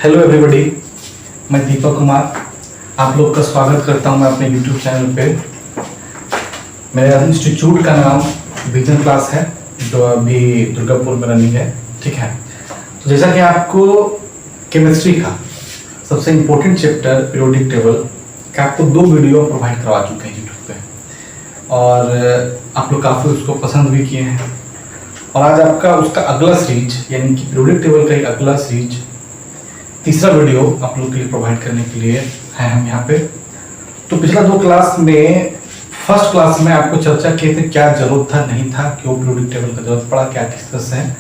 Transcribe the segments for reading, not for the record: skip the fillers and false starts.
Hello everybody, मैं दीपक कुमार आप लोग का स्वागत करता हूं मैं अपने यूट्यूब चैनल पे। मेरे इंस्टीट्यूट का नाम विजन क्लास है जो अभी दुर्गापुर में रनिंग है। ठीक है, तो जैसा कि आपको केमिस्ट्री का सबसे इम्पोर्टेंट चैप्टर पीरियोडिक टेबल का आपको 2 वीडियो प्रोवाइड करवा चुके हैं यूट्यूब पे और आप लोग काफ़ी उसको पसंद भी किए हैं। और आज आपका उसका अगला सीरीज यानी कि पीरियोडिक टेबल का एक अगला सीरीज तीसरा वीडियो आप लोग के लिए प्रोवाइड करने के लिए है हम यहाँ पे। तो पिछला 2 क्लास में फर्स्ट क्लास में आपको चर्चा किए थे क्या जरूरत था नहीं था, क्यों पीरियोडिक टेबल का जरूरत पड़ा, क्या डिस्कस है।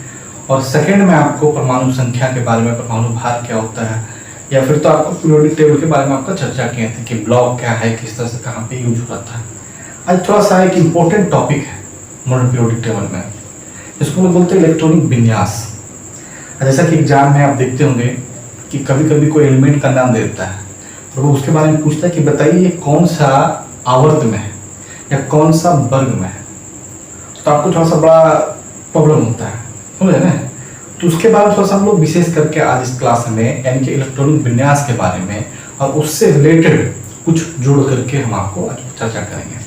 और सेकंड में आपको परमाणु संख्या के बारे में, परमाणु भार क्या होता है, या फिर तो आपको पीरियोडिक टेबल के बारे में आपका चर्चा किए थे कि ब्लॉक क्या है, किस तरह से कहाँ पे यूज हो रहा था। आज थोड़ा सा एक इम्पोर्टेंट टॉपिक है मॉडर्न पीरियोडिक टेबल में, इसको लोग बोलते हैं इलेक्ट्रॉनिक विन्यास। जैसा कि एग्जाम में आप देखते होंगे कि कभी कभी कोई एलिमेंट का नाम देता है और वो उसके बारे में पूछता है कि बताइए ये कौन सा आवर्त में है या कौन सा वर्ग में है, तो आपको थोड़ा सा बड़ा प्रॉब्लम होता है, समझे ना। तो उसके बाद थोड़ा सा हम लोग विशेष करके आज इस क्लास में यानी कि इलेक्ट्रॉनिक विन्यास के बारे में और उससे रिलेटेड कुछ जोड़ करके हम आपको आज चर्चा करेंगे।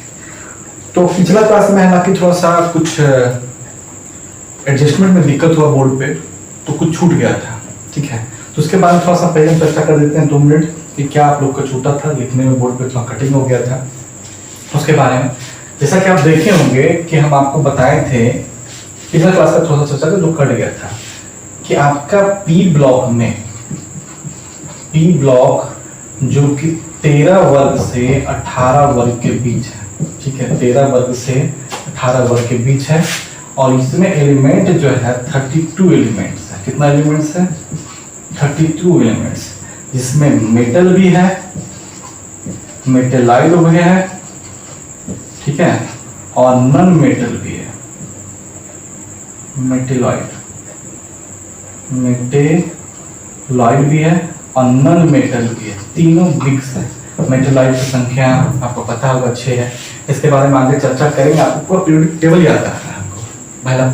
तो पिछला क्लास में हालांकि थोड़ा सा कुछ एडजस्टमेंट में दिक्कत हुआ बोर्ड पे, तो कुछ छूट गया था। ठीक है, तो उसके बाद थोड़ा सा पहले हम चर्चा कर देते हैं 2 मिनट कि क्या आप लोग का छूटा था, लिखने में बोर्ड पे थोड़ा कटिंग हो गया था उसके बारे में। जैसा कि आप देखे होंगे कि हम आपको बताए थे पिछला क्लास का थोड़ा सा चर्चा जो कट गया था कि आपका पी ब्लॉक जो कि 13 वर्ग से 18 वर्ग के बीच है। ठीक है, 13 वर्ग से 18 वर्ग के बीच है और इसमें एलिमेंट जो है 32 एलिमेंट्स है। कितना एलिमेंट्स है? 32 एलिमेंट्स, जिसमें मेटल भी है, मेटेलाइड भी है, ठीक है, और नॉन मेटल भी है। मेटेलॉइड भी है और नॉन मेटल भी है, तीनों मिक्स है। मेटेलॉइड की संख्या आपको पता होगा 6 है। इसके बारे में आगे चर्चा करेंगे। आपको पूरा पीरियोडिक टेबल याद रखना है आपको, पहला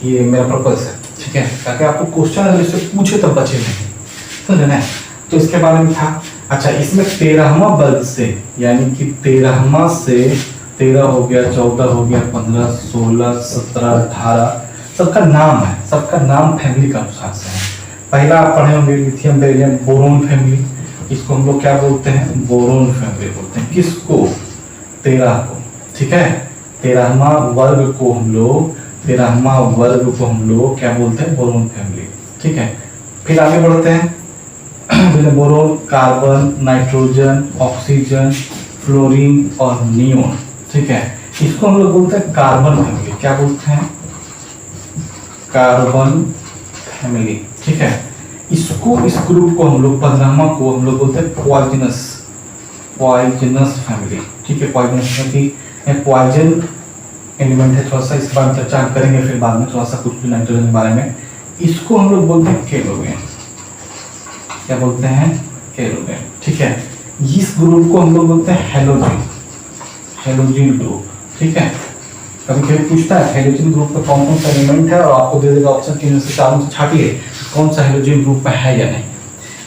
ये मेरा पर्पस है। ठीक है, ताकि आपको क्वेश्चन अगर इससे पूछे तब बचे नहीं, समझे ना। तो इसके बारे में था। अच्छा, इसमें 13वां वर्ग से यानी कि 13वां से 13 हो गया, 14 हो गया, 15, 16, 17, 18 सबका नाम है, सबका नाम फैमिली के अनुसार से है। पहला आप पढ़े होंगे लिथियम बेरिलियम बोरोन फैमिली, इसको हम लोग क्या बोलते हैं? बोरोन फैमिली बोलते हैं। किसको? 13 को। ठीक है, 13वां वर्ग को हम लोग क्या बोलते हैं? Boron family. ठीक है, फिर आगे बढ़ते हैं। Boron, carbon, nitrogen, oxygen, fluorine और नियोन। ठीक है, इसको हम लोग बोलते हैं कार्बन फैमिली। क्या बोलते हैं? Carbon family. ठीक है, इसको, इस ग्रुप को हम लोग 15वां को हम लोग बोलते हैं पॉइजनस फैमिली। ठीक है, पॉइजनस फैमिली पॉइजन एलिमेंट है। थोड़ा सा इस बारे में चर्चा करेंगे फिर बाद में, थोड़ा सा कुछ नाइट्रोजन के बारे में। इसको हम लोग बोलते हैं केलोगेन। क्या बोलते हैं? केलोगेन। ठीक है, इस ग्रुप को हम लोग बोलते हैं हेलोजन ग्रुप। ठीक है, कभी कभी पूछता है हेलोजन ग्रुप में कौन कौन सा एलिमेंट है और आपको दे देगा ऑप्शन कि इनमें से चारों से छाटिए कौन सा हेलोजन ग्रुप में है या नहीं।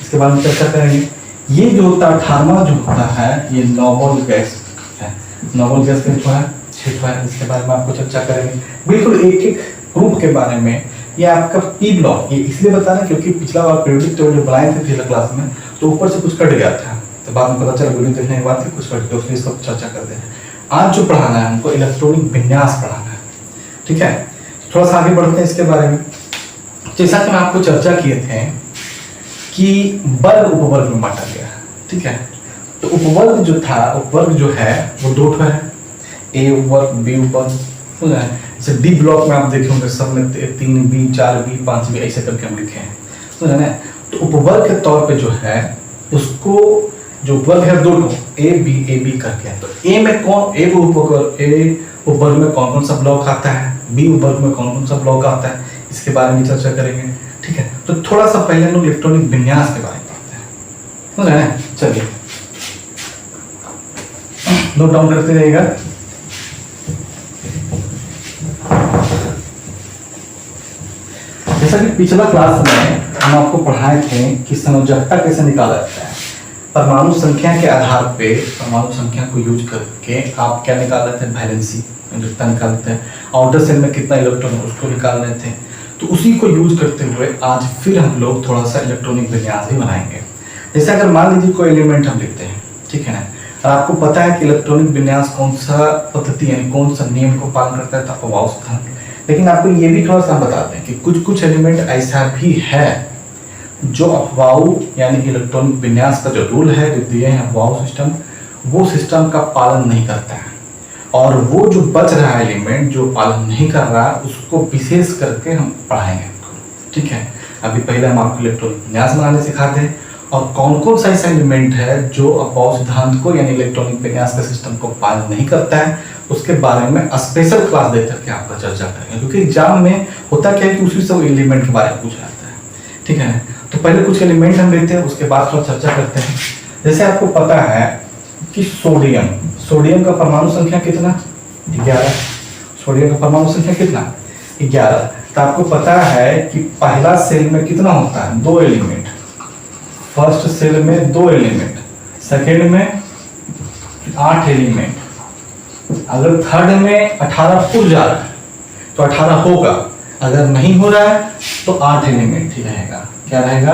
इसके बारे में चर्चा करेंगे। ये जो होता है 18वां जो होता है ये नोबल गैस है। नोबल गैस में जो है 6 है, इसके बारे में आपको चर्चा करेंगे बिल्कुल एक एक ग्रुप के बारे में। ये आपका पी ब्लॉक, ये इसलिए बता रहे क्योंकि पिछला बार पीरियोडिक टेबल जो बनाए थे पिछले क्लास में तो ऊपर से कुछ कट गया था, तो बाद में पता चला वीडियो देखने के बाद कुछ कट गया, उसलिए इसको चर्चा करते हैं। आज जो पढ़ाना है हमको इलेक्ट्रॉनिक विन्यास पढ़ाना है। ठीक है, थोड़ा सा आगे बढ़ते हैं इसके बारे में। जैसा कि मैं आपको चर्चा किए थे कि वर्ग उपवर्ग में बांटा गया है। ठीक है, तो उपवर्ग जो था, उपवर्ग जो है वो 2 है, ए उपवर्ग, बी उपवर्ग। जैसे डी ब्लॉक में आप देखेंगे सब में 3B, 4B, 5B ऐसे करके हम लिखे हैं, समझे ना। तो उपवर्ग के तौर पे जो है उसको, जो वर्ग है 2 ए बी करके है। तो ए में कौन, ए उपवर्ग में कौन कौन सा ब्लॉक आता है, बी उपवर्ग में कौन कौन सा ब्लॉक आता है, इसके बारे में चर्चा करेंगे। ठीक है, तो थोड़ा सा पहले हम लोग इलेक्ट्रॉनिक विन्यास के बारे में पढ़ते हैं, समझ रहे हैं। चलिए नोट डाउन करते रहिएगा। जैसा कि पिछला क्लास में हम आपको पढ़ाए थे कि संयोजकता कैसे निकाला जाता है। परमाणु संख्या के आधार पे परमाणु संख्या को यूज करके आप क्या निकाल रहे थे, वैलेंसी संयोजकता निकालते हैं। आउटर सेल में कितना इलेक्ट्रॉन है उसको निकाल रहे थे। तो उसी को यूज करते हुए आज फिर हम लोग थोड़ा सा इलेक्ट्रॉनिक विन्यास भी बनाएंगे। जैसे अगर मान लीजिए कोई एलिमेंट हम लिखते हैं, ठीक है ना, और आपको पता है कि इलेक्ट्रॉनिक विन्यास कौन सा पद्धति यानी कौन सा नियम को पालन करता है, तो आपको वाव सिद्धांत। लेकिन आपको ये भी थोड़ा सा बताते हैं कि कुछ कुछ एलिमेंट ऐसा भी है जो अफवाऊ यानी इलेक्ट्रॉनिक विन्यास का जो रूल है जो दिए हैं अफवाऊ सिस्टम, वो सिस्टम का पालन नहीं करता है। और वो जो बच रहा है एलिमेंट जो पालन नहीं कर रहा है उसको विशेष करके हम पढ़ाएंगे, ठीक है। अभी पहले हम आपको इलेक्ट्रॉनिक विन्यास बनाने सिखाते हैं और कौन कौन सा ऐसा एलिमेंट है जो अफवाऊ सिद्धांत को यानी इलेक्ट्रॉनिक विन्यास के सिस्टम को पालन नहीं करता है, उसके बारे में स्पेशल क्लास देकर के आपका चर्चा करेंगे। क्योंकि एग्जाम में होता क्या है कि उसी सब एलिमेंट के बारे में पूछा जाता है, ठीक है। तो पहले कुछ एलिमेंट हम लेते हैं, उसके बाद थोड़ा चर्चा करते हैं। जैसे आपको पता है कि सोडियम का परमाणु संख्या कितना, 11। सोडियम का परमाणु संख्या कितना, 11। तो आपको पता है कि पहला सेल में कितना होता है, 2 एलिमेंट। फर्स्ट सेल में 2 एलिमेंट, सेकेंड में 8 एलिमेंट। अगर थर्ड में 18 पूरा जा रहा है तो 18 होगा, अगर नहीं हो रहा है तो 8 एलिमेंट ही रहेगा। क्या रहेगा,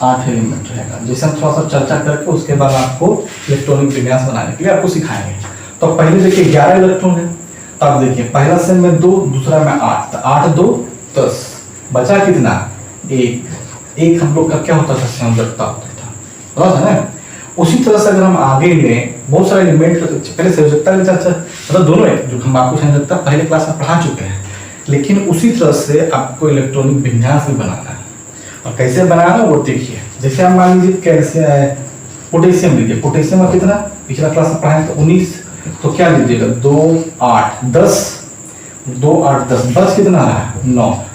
8 एलिमेंट रहेगा। जैसे हम थोड़ा सा चर्चा करके उसके बाद आपको इलेक्ट्रॉनिक विन्यास बनाने के लिए आपको सिखाएंगे। तो पहले देखिए 11 इलेक्ट्रॉन है, तो आप देखिए पहला सेल में 2, दूसरा में 8, तो 8 2 10, बचा कितना, 1 हम लोग का क्या होता था, संयोजकता होता था, बता था ना। उसी तरह से अगर हम आगे लें बहुत सारे एलिमेंट, पहले संयोजकता की चर्चा मतलब दोनों है जो हम आपको संयोजकता पहले क्लास में पढ़ा चुके हैं, लेकिन उसी तरह से आपको इलेक्ट्रॉनिक विन्यास भी बनाना है। और कैसे बनाना वो देखिए। जैसे हम मान लीजिए कैसे पोटेशियम लीजिए, पोटेशियम में कितना पिछला क्लास में पढ़ाए तो 19, तो क्या लीजिएगा 2 8 10, 2 8 10, बस कितना रहा,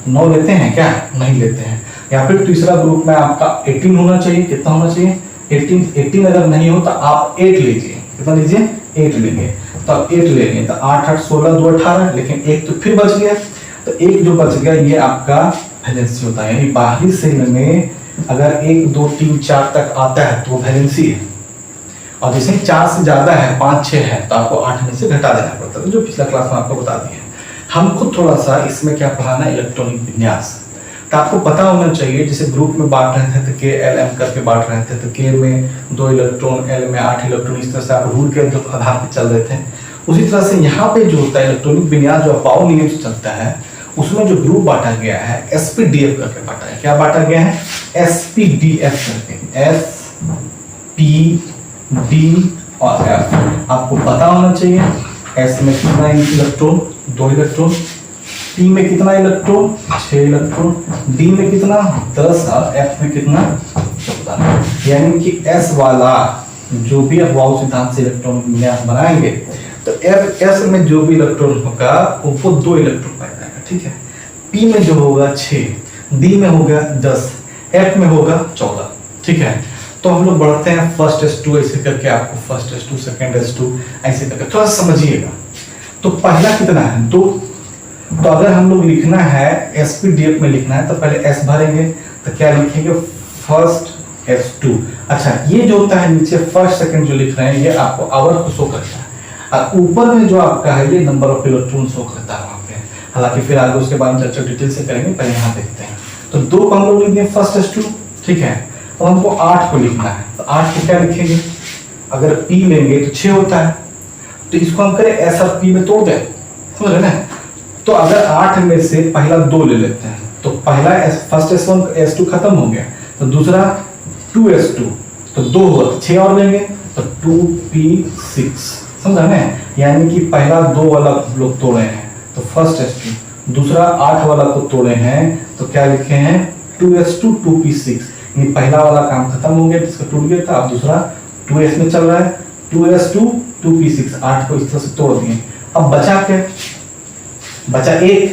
9 लेते हैं क्या, नहीं लेते हैं। या फिर तीसरा ग्रुप में आपका 18 होना चाहिए, कितना होना चाहिए 18 अगर नहीं हो तो आप 8 लीजिए, कितना लीजिए 8 लेंगे, तो आप 8 ले लेंगे तो 8 8 16 2 18, लेकिन एक तो फिर बच गया, तो एक जो बच गया ये आपका वैलेंसी होता है। यानी बाहरी सेल में अगर 1 2 3 4 तक आता है तो वैलेंसी है, और जैसे 4 से ज्यादा है 5 6 है तो आपको 8 में से घटा देना पड़ता है, जो पिछला क्लास में आपको बता दिया। हमको थोड़ा सा इसमें क्या पढ़ाना है, इलेक्ट्रॉनिक विन्यास। तो आपको पता होना चाहिए जैसे ग्रुप में बांट रहे थे तो के एल एम करके बांट रहे थे, तो के में 2 इलेक्ट्रॉन, एल में 8 इलेक्ट्रॉन, इस तरह से आप रूल के आधार पर चल रहे थे। उसी तरह से यहाँ पे जो होता है इलेक्ट्रॉनिक विन्यास जो अफवाऊ नियम से चलता है, उसमें जो ग्रुप बांटा गया है एसपीडीएफ करके बांटा है। क्या बांटा गया है, एसपीडीएफ करके, एसपीडी और एफ। आपको पता होना चाहिए एस में कितना इलेक्ट्रॉन, 2 इलेक्ट्रॉन, पी में कितना इलेक्ट्रॉन, 6 इलेक्ट्रॉन, डी में कितना 10 और एफ में कितना 14। यानी कि एस वाला जो भी अफवाऊ सिद्धांत से इलेक्ट्रॉन विन्यास बनाएंगे तो एस में जो भी इलेक्ट्रॉन होगा वो 2 इलेक्ट्रॉन पाएगा, ठीक है। पी में जो होगा 6, डी में होगा 10, एफ में होगा 14, ठीक है। तो हम लोग बढ़ते हैं फर्स्ट S2 ऐसे करके, आपको फर्स्ट S2 सेकंड S2 ऐसे करके थोड़ा समझिएगा। तो पहला कितना है 2, तो अगर हम लोग लिखना है एसपीडीएफ में लिखना है तो पहले एस भरेंगे, तो क्या लिखेंगे फर्स्ट S2। अच्छा ये जो होता है नीचे फर्स्ट सेकंड जो लिख रहे हैं ये आपको आवर को शो करता है, और ऊपर में जो आपका है ये नंबर ऑफ इलेक्ट्रॉन शो करता है वहां पे। हालांकि फिर आगे उसके बारे में चर्चा डिटेल से करेंगे, पहले यहाँ देखते हैं। तो 2 को हम लोग लिख दें फर्स्ट S2, ठीक है। तो हमको 8 को लिखना है, तो 8 को क्या लिखेंगे, अगर P लेंगे तो 6 होता है, तो इसको हम करें S और P में तोड़ दें, समझ रहे ना। तो अगर 8 में से पहला 2 ले लेते हैं तो पहला फर्स्ट S1 S2 खत्म हो गया, तो दूसरा 2S2, तो 2 होगा 6 और लेंगे तो 2P6, समझा ना। यानी कि पहला 2 वाला लोग तोड़े हैं तो फर्स्ट S2, दूसरा 8 वाला को तोड़े हैं तो क्या लिखे हैं 2S2 2P6। ये पहला वाला काम खत्म हो गया जिसका टूट गया था, अब दूसरा 2S में चल रहा है 2S2 2P6, 8 को इस तरह से तोड़ दिए। अब बचा 1,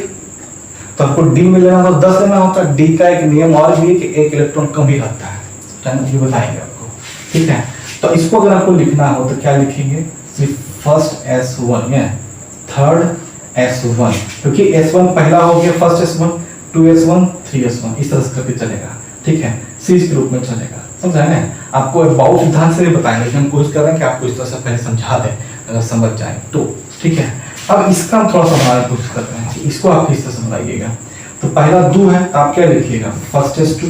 तो आपको डी में लेना हो 10 लेना होता है। डी का एक नियम और भी है कि 1 इलेक्ट्रॉन कम ही रहता है, ये बताएंगे आपको, ठीक है। तो इसको अगर आपको लिखना हो तो क्या लिखेंगे, फर्स्ट S1 या थर्ड S1, क्योंकि S1 पहला हो गया फर्स्ट S1, 2s1 3s1 इस तरह से करके चलेगा, ठीक है, सीरीज के रूप में चलेगा, समझा है ना। आपको बाउ सिद्धांत से नहीं बताएंगे, लेकिन हम कोशिश कर रहे हैं कि आपको इस तरह से पहले समझा दें, अगर समझ जाए तो, ठीक है। अब इसका हम थोड़ा सा बनाने की कोशिश करते हैं कि इसको आप किस तरह से बनाइएगा। तो पहला 2 है तो आप क्या लिखिएगा, फर्स्ट s2,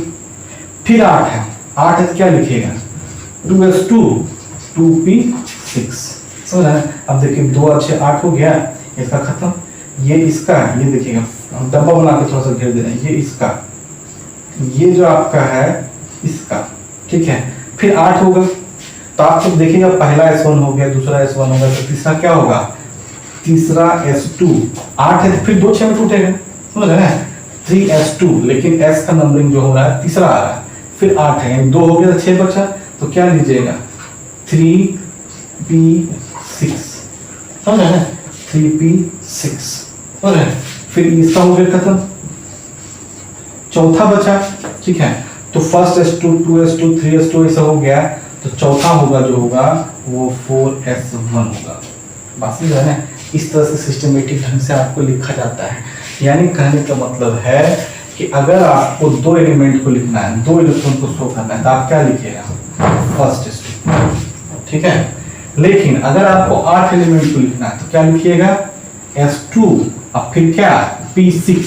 फिर 8 है, 8 है तो क्या लिखिएगा 2s2 2p6, समझ रहे हैं। अब देखिए 2 और 6 8 हो गया, इसका खत्म, ये इसका, ये देखिएगा हम डब्बा बना के थोड़ा सा घेर दे रहे हैं, ये इसका, ये जो आपका है इसका, ठीक है। फिर 8 होगा तो आप सब देखिएगा पहला s1 हो गया, दूसरा s1 होगा, तो तीसरा क्या होगा, तीसरा s2, 8 है तो फिर 2 6 में टूटेगा, समझ रहे हैं, 3s2, लेकिन s का नंबरिंग जो हो रहा है तीसरा आ रहा है, फिर 8 है, 2 हो गया तो 6 बचा, तो क्या लीजिएगा 3p6, समझ रहे हैं, 3p6, समझ रहे हैं। फिर इसका हो गया खत्म, चौथा बचा, ठीक है। तो फर्स्ट s2 2s2 3s2 ऐसा हो गया, तो चौथा होगा जो होगा वो 4s1 होगा, बात समझ रहे हैं। इस तरह से सिस्टमेटिक ढंग से आपको लिखा जाता है। यानी कहने का मतलब है कि अगर आपको 2 एलिमेंट को लिखना है, 2 इलेक्ट्रॉन को शो करना है, तो आप क्या लिखिएगा फर्स्ट s2, ठीक है। लेकिन अगर आपको 8 एलिमेंट को लिखना है तो क्या लिखिएगा s2, अब फिर क्या p6,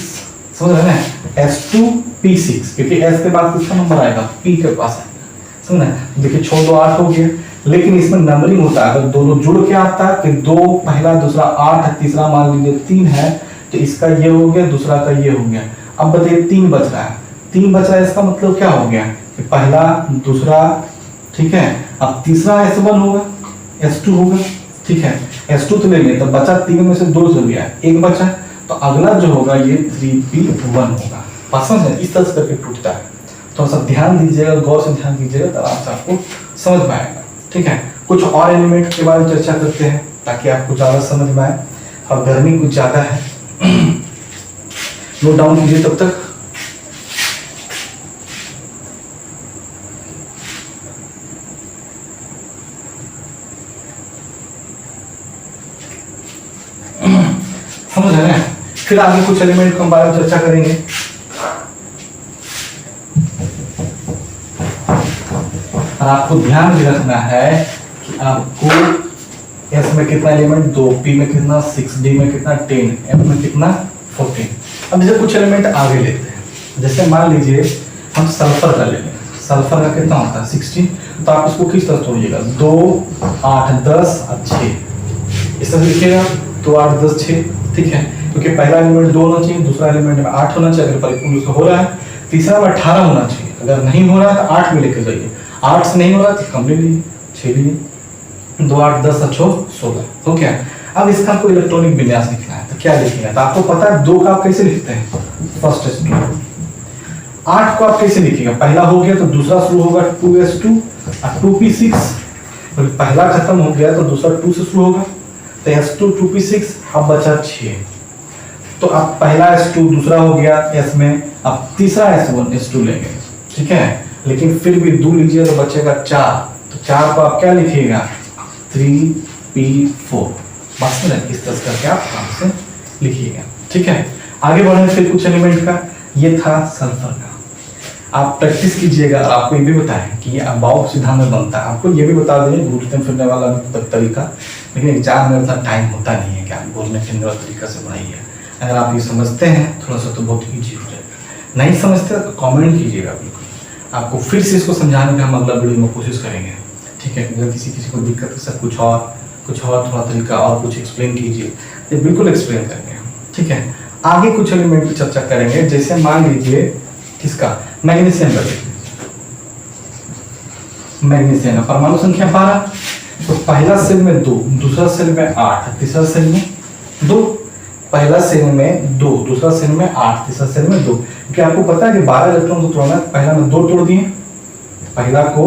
समझ रहे हैं, s2 p6, क्योंकि s के बाद किसका नंबर आएगा p के पास आएगा, समझ रहे हैं। देखिए 6 2 8 हो गया, लेकिन इसमें नंबरिंग होता है, अगर दोनों जुड़ के आता है कि 2 पहला दूसरा 8 है, तीसरा मान लीजिए 3 है, तो इसका ये हो गया, दूसरा का ये हो गया। अब बताइए 3 बच रहा है, 3 बच रहा है, इसका मतलब क्या हो गया कि पहला दूसरा, ठीक है, अब तीसरा s1 होगा, s2 होगा, ठीक है, s2 तो ले लिया, तो बचा 3 में से 2 चल गया, 1 बचा, तो अगला जो होगा ये 3p1 होगा, पसंद है। इस तरह से करके टूटता है, थोड़ा सा ध्यान दीजिएगा, गौर से ध्यान दीजिएगा, तब आपसे आपको समझ में आएगा, ठीक है। कुछ और एलिमेंट के बारे में चर्चा करते हैं ताकि आपको ज्यादा समझ में आए, और गर्मी कुछ ज्यादा है, नोट डाउन कीजिए तब तक। समझ रहे हैं। फिर आगे कुछ एलिमेंट के बारे में चर्चा करेंगे। और आपको ध्यान भी रखना है कि आपको S में कितना एलिमेंट 2, P में कितना 6, D में कितना 10, M में कितना 14। अब जैसे कुछ एलिमेंट आगे लेते हैं, जैसे मान लीजिए हम सल्फर का ले लें, सल्फर का कितना होता है 16, तो आप इसको किस तरह तोड़िएगा 2 8 10 और 6, इस तरह से लिखिएगा 2 8 10 6, ठीक है, क्योंकि पहला एलिमेंट 2 होना चाहिए, दूसरा एलिमेंट में 8 होना चाहिए, अगर परिपूर्ण उसका हो रहा है, तीसरा में 18 होना चाहिए, अगर नहीं हो रहा है तो 8 में लेकर जाइए, 8 से नहीं हो रहा तो कम ले लीजिए, 6 लीजिए, 2 8 10 अच्छो 16, तो क्या। अब इसका आपको इलेक्ट्रॉनिक विन्यास लिखना है, तो क्या लिखिएगा, तो आपको पता है 2 का आप कैसे लिखते हैं फर्स्ट s2, 8 को आप कैसे लिखिएगा, पहला हो गया तो दूसरा शुरू होगा 2s2 और 2p6, तो पहला खत्म हो गया तो दूसरा 2 से शुरू होगा, तो s2 2p6, अब बचा 6, तो अब पहला s2 दूसरा हो गया s में, अब तीसरा s1 s2 लेंगे, ठीक है, लेकिन फिर भी 2 लीजिए तो बचेगा 4, तो 4 को आप क्या लिखिएगा 3p4, बस में इस तरह करके आप आराम से लिखिएगा, ठीक है। आगे बढ़े फिर कुछ एलिमेंट का, ये था सल्फर का। आप प्रैक्टिस कीजिएगा, आपको ये भी बताएं कि ये अबाउ सिद्धांत में बनता है, आपको ये भी बता दें घूमते फिरने वाला तरीका, लेकिन एग्जाम में उतना टाइम होता नहीं है कि आप बोलने फिरने वाला तरीका से बनाइए। अगर आप ये समझते हैं थोड़ा सा तो बहुत ईजी हो जाएगा, नहीं समझते तो कमेंट कीजिएगा, बिल्कुल आपको फिर से इसको समझाने का हम अगला वीडियो में कोशिश करेंगे, ठीक है। अगर किसी को दिक्कत है सर कुछ और थोड़ा तरीका और कुछ एक्सप्लेन कीजिए, तो बिल्कुल एक्सप्लेन करेंगे, ठीक है। आगे कुछ एलिमेंट की चर्चा करेंगे, जैसे मान लीजिए किसका मैग्नीशियम का, मैग्नीशियम का परमाणु संख्या 12, तो पहला सेल में 2, दूसरा सेल में 8, तीसरा सेल में 2, पहला सेल में 2, दूसरा सेल में 8, तीसरा सेल में 2, क्योंकि आपको पता है कि 12 इलेक्ट्रॉन को तोड़ना है, पहला में 2 तोड़ दिए, पहला को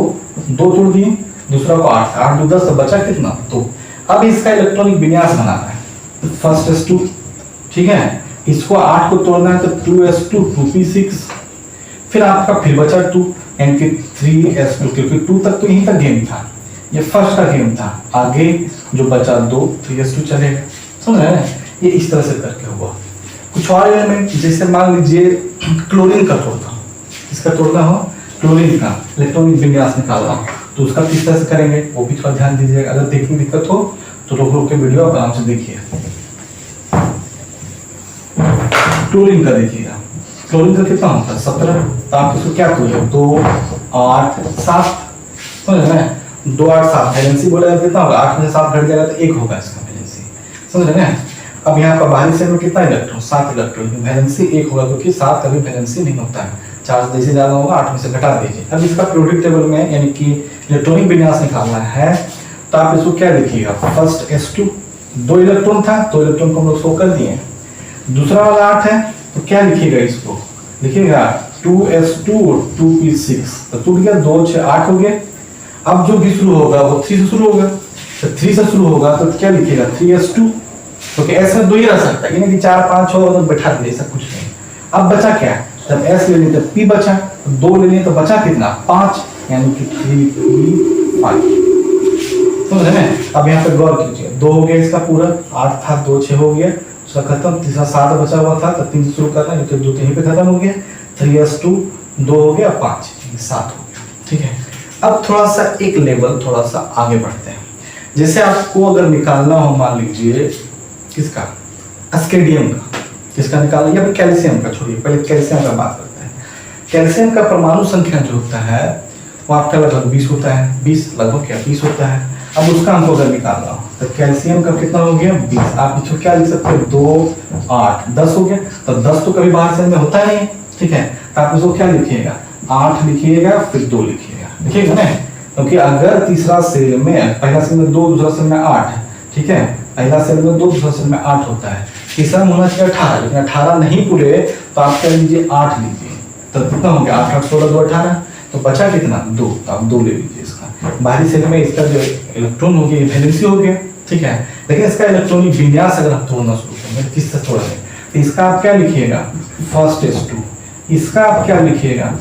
2 तोड़ दिए, दूसरा को 8, 8 2 10, तो बचा कितना 2। अब इसका इलेक्ट्रॉनिक विन्यास बनाना है, फर्स्ट s2, ठीक है, इसको 8 को तोड़ना है तो 2s2 2p6, फिर आपका फिर बचा 2 यानी कि 3s2, क्योंकि 2 तक तो यहीं तक गेम था, ये फर्स्ट का गेम था, आगे जो बचा 2 3s2 चलेगा, समझ रहे हैं। ये इस तरह से करके हुआ। कुछ और एलिमेंट जैसे मान लीजिए क्लोरीन का तोड़ना हो, इसका तोड़ना हो, क्लोरीन का इलेक्ट्रॉनिक विन्यास निकालना हो, तो उसका किस तरह से करेंगे वो भी थोड़ा ध्यान दीजिएगा। अगर देखने में दिक्कत हो तो रोक रोक के वीडियो आप आराम से देखिए। क्लोरीन का देखिएगा, क्लोरीन का कितना होता है 17, तो आप इसको क्या करोगे 2 8 7, समझ रहे हैं 2 8 7 वैलेंसी बोला कितना होगा 8 में से 7 घट जाएगा तो 1 होगा इसका वैलेंसी, समझ रहे हैं। अब यहाँ पर बाहरी सेल में कितना इलेक्ट्रॉन 7 इलेक्ट्रॉन, वैलेंसी 1 होगा क्योंकि 7 कभी वैलेंसी नहीं होता है, चार्ज जैसे ज्यादा होगा 8 में से घटा दीजिए। अब इसका पीरियोडिक टेबल में यानी कि इलेक्ट्रॉनिक विन्यास निकालना है तो आप इसको क्या लिखिएगा, फर्स्ट S2 2 इलेक्ट्रॉन था, 2 इलेक्ट्रॉन को हम लोग शो कर दिए, दूसरा वाला 8 है तो क्या लिखिएगा, इसको लिखिएगा 2s2 2p6, तो टूट गया 2 6 8 हो गया। अब जो भी शुरू होगा वो 3 से शुरू होगा, तो 3 से शुरू होगा तो क्या लिखिएगा 3s2, क्योंकि S में 2 ही रह सकता है, यानी कि 4 5 6 तो बैठा दे ऐसा कुछ नहीं। अब बचा क्या, जब S ले लिए तो P बचा, 2 ले लिए तो बचा कितना 5, यानी कि 3p5, समझ रहे हैं। अब यहाँ पे गौर कीजिए 2 हो गया इसका पूरा, 8 था 2 6 हो गया, उसका खत्म, तीसरा 7 बचा हुआ था तो 3 से शुरू करना, तो 2 यहीं पे खत्म हो गया, 3s2 2 हो गया 5 7 हो गया, ठीक है। अब थोड़ा सा एक लेवल थोड़ा सा आगे बढ़ते हैं, जैसे आपको अगर निकालना हो मान लीजिए किसका अस्केडियम का, किसका निकालना या फिर कैल्शियम का, छोड़िए पहले कैल्शियम का बात करते हैं। कैल्शियम का परमाणु संख्या जो होता है वो आपका लगभग 20 होता है, 20 लगभग क्या 20 होता है। अब उसका हमको अगर निकालना हो तो कैल्शियम का कितना हो गया 20, आप इसको क्या लिख सकते हो 2 8 10 हो गया, तो 10 तो कभी बाहर सेल में होता नहीं, ठीक है, तो आप इसको क्या लिखिएगा 8 लिखिएगा फिर 2 लिखिएगा, लिखिएगा ना, क्योंकि अगर तीसरा सेल में पहला सेल में 2 दूसरा सेल में 8, ठीक है, पहला सेल में 2 दूसरा सेल में 8 होता है, तीसरा में होना चाहिए 18, लेकिन 18 नहीं पूरे तो आप क्या लीजिए 8 लीजिए, तो कितना हो गया 8 8 16 2 18, तो बचा कितना 2, तो आप 2 ले लीजिए। इसका बाहरी सेल में इसका जो इलेक्ट्रॉन हो गया वैलेंसी हो गया, ठीक है, लेकिन इसका इलेक्ट्रॉनिक विन्यास अगर आप तोड़ना शुरू करेंगे तो किससे तोड़ेंगे, तो इसका आप क्या लिखिएगा फर्स्ट S2, इसका आप क्या लिखिएगा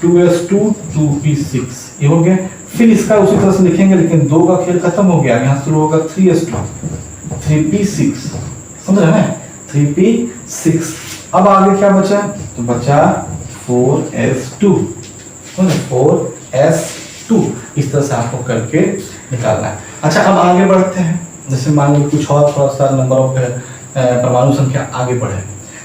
2s2 2p6, ये हो गया। फिर इसका उसी तरह से लिखेंगे, लेकिन 2 का खेल खत्म हो गया, यहाँ शुरू होगा 3s2 3p6, समझ रहे हैं 3p6। अब आगे क्या बचा, तो बचा 4s2, 4s2, इस तरह से आपको करके निकालना है। अच्छा अब आगे बढ़ते हैं, जैसे मान लीजिए कुछ और थोड़ा सा नंबर ऑफ परमाणु संख्या आगे बढ़े,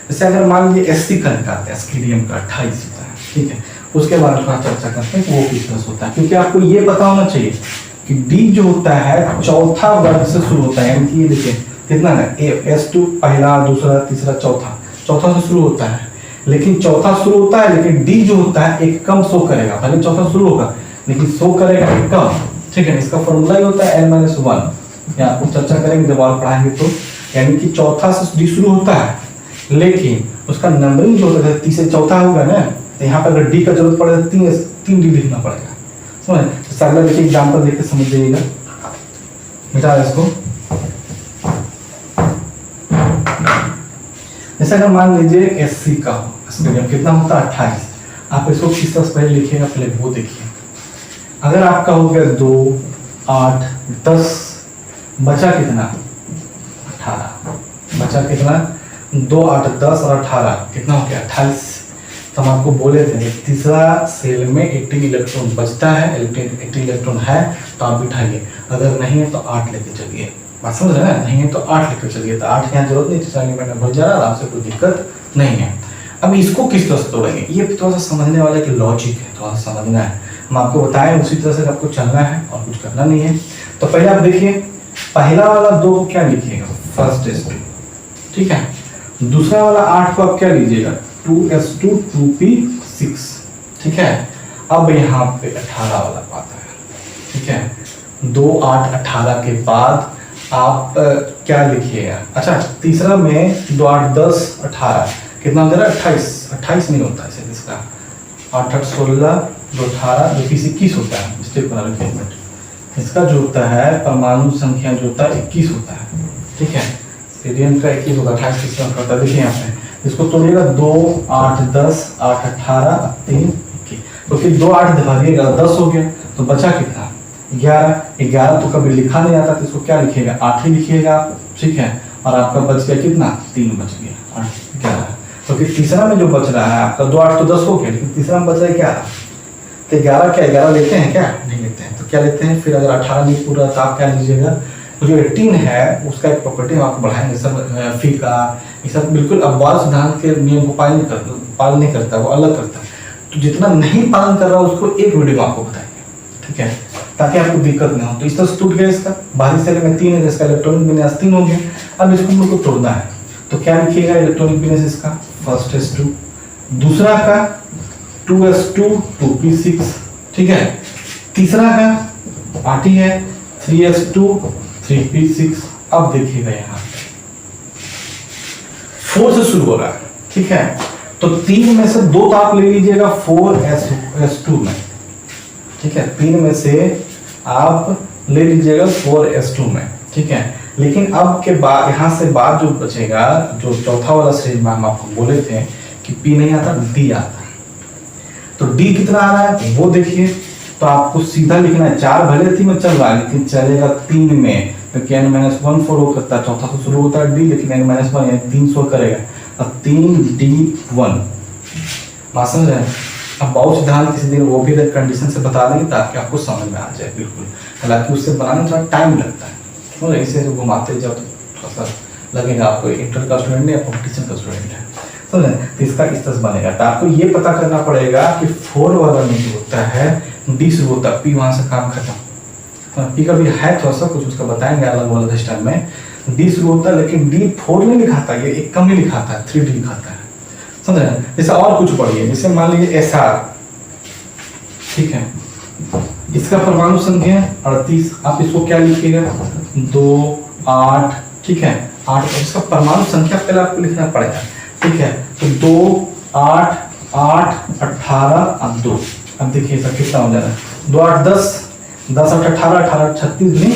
जैसे अगर मान लीजिए Sc का निकालते हैं, स्केडियम का 28 होता है, ठीक है, उसके बारे में थोड़ा चर्चा करते हैं कि वो किस तरह से होता है, क्योंकि आपको ये पता होना चाहिए कि D जो होता है चौथा वर्ग से शुरू होता है, यानी कि ये देखिए कितना है S2 पहला दूसरा तीसरा चौथा, चौथा से शुरू होता है, लेकिन चौथा शुरू होता है लेकिन D जो होता है एक कम शो करेगा, पहले चौथा शुरू होगा लेकिन शो करेगा एक कम, ठीक है, इसका फॉर्मूला ही होता है n-1, यहाँ आपको चर्चा करेंगे जब और पढ़ाएंगे तो, यानी कि चौथा से D शुरू होता है लेकिन उसका नंबरिंग जो होता है 3 से चौथा होगा ना, तो यहाँ पर अगर D का जरूरत पड़ेगा 3 D लिखना पड़ेगा, समझ। तो अगला देखिए एग्जाम्पल देख के समझ जाइएगा, मिटा इसको। जैसे अगर मान लीजिए Sc का हो, स्केडियम कितना होता है 28, आप इसको किस तरह से पहले लिखिएगा पहले वो देखिए। अगर आपका हो गया 2 8 10, बचा कितना 18, बचा कितना 2 8 10 और 18 कितना हो गया 28। तो हम आपको बोले थे तीसरा सेल में 18 इलेक्ट्रॉन बचता है, 18 इलेक्ट्रॉन है तो आप बिठाइए, अगर नहीं है तो 8 लेके चलिए, बात समझ रहे हैं, नहीं है तो 8 लेके चलिए, तो 8 यहाँ जरूरत नहीं, तीसरा एलिमेंट बढ़ जा रहा है आराम से, कोई दिक्कत नहीं है। अब इसको किस तरह से तोड़ेंगे, ये थोड़ा सा समझने वाला एक लॉजिक है, थोड़ा सा समझना है, हम आपको बताएं उसी तरह से आपको चलना है और कुछ करना नहीं है। तो पहले आप देखिए पहला वाला 2 को क्या लिखिएगा फर्स्ट S2, ठीक है, दूसरा वाला 8 को आप क्या लीजिएगा 2s2 2p6, ठीक है। अब यहाँ पे 18 वाला बात है, ठीक है, 2 8 18 के बाद आप क्या लिखिएगा, अच्छा तीसरा में 2 8 10 18 कितना हो रहा है 28 नहीं होता है इसका, 8 8 16 2 18 जो 21 होता है, मिस्टेक बना रखिए एक मिनट, इसका जो होता है परमाणु संख्या जो होता है 21 होता है, ठीक है, स्केडियम का 21 होगा, 28 किसका होता है, देखिए यहाँ पे इसको तोड़िएगा 2 8 10 8 18 3 21, तो फिर 2 8 दिखाइएगा 10 हो गया, तो बचा कितना 11 तो कभी लिखा नहीं आता, तो इसको क्या लिखिएगा 8 ही लिखिएगा, ठीक है, और आपका बच गया कितना 3 बच गया 8 11, तो तो फिर तीसरा में जो बच रहा है आपका 2 8 तो 10 हो गया, लेकिन तीसरा में बच रहा है क्या, तो 11 क्या 11 लेते हैं क्या, नहीं लेते हैं, तो क्या लेते हैं फिर, अगर 18 नहीं पूरा तो आप क्या लीजिएगा, तो जो 18 है उसका एक प्रॉपर्टी हम आपको बढ़ाएंगे सब फी का, ये सब बिल्कुल अपवाद सिद्धांत के नियम को पालन नहीं करता, वो अलग करता है। तो जितना नहीं पालन कर रहा उसको एक वीडियो में आपको बताएंगे, ठीक है, ताकि आपको दिक्कत ना हो। तो इस तरह से टूट गया इसका, बाहरी सेल में 3 है, इसका इलेक्ट्रॉनिक विन्यास 3 हो गया। अब इसको हम लोग को तोड़ना है, तो क्या लिखिएगा इलेक्ट्रॉनिक विन्यास इसका, फर्स्ट S2, दूसरा का 2S2 2p6, ठीक है, तीसरा का RT है 3S2 3p6। अब देखिएगा यहाँ 4 से शुरू हो रहा है, ठीक है, तो 3 में से 2 तो आप ले लीजिएगा 4S2 में, ठीक है, 3 में से आप ले लीजिएगा 4S2 में, ठीक है, लेकिन अब के बाद यहाँ से बाद जो बचेगा, जो चौथा वाला श्रेणी में हम आपको बोले थे कि P नहीं आता D आता है, तो D कितना आ रहा है वो देखिए। तो आपको सीधा लिखना है, 4 भले 3 में चल रहा है लेकिन चलेगा 3 में, क्योंकि n-1 4 हो करता है, चौथा से शुरू होता है D, लेकिन n-1 यानी 3 100 करेगा, अब 3D1 बात समझ रहे हैं। अब बहुत सिद्धांत किसी दिन वो भी कंडीशन से बता देंगे ताकि आपको समझ में आ जाए बिल्कुल, हालांकि उससे बनाने में थोड़ा टाइम लगता है, तो ऐसे जो घुमाते जाओ तो थोड़ा सा लगेगा आपको इंटर का स्टूडेंट है या कॉम्पिटिशन का स्टूडेंट है, समझ रहे हैं। तो इसका इस तरह से बनेगा, तो आपको ये पता करना पड़ेगा कि 4 वाला में जो होता है D शुरू होता है, P वहां से काम खत्म, P का भी है थोड़ा सा कुछ उसका बताएंगे अलग वाला सिस्टम में, D शुरू होता है लेकिन D 4 नहीं लिखाता, ये एक कम ही लिखाता है, 3D लिखाता है, समझ रहे हैं। जैसे और कुछ पढ़िए, जैसे मान लीजिए SR, ठीक है, इसका परमाणु संख्या 38, आप इसको क्या लिखिएगा 2 8, ठीक है 8, इसका परमाणु संख्या पहले आपको लिखना पड़ेगा, ठीक है, तो 2 8 8 18 अब 2, अब देखिए इसका कितना हो जा रहा है, 2 8 10 10 8 18 18 36 नहीं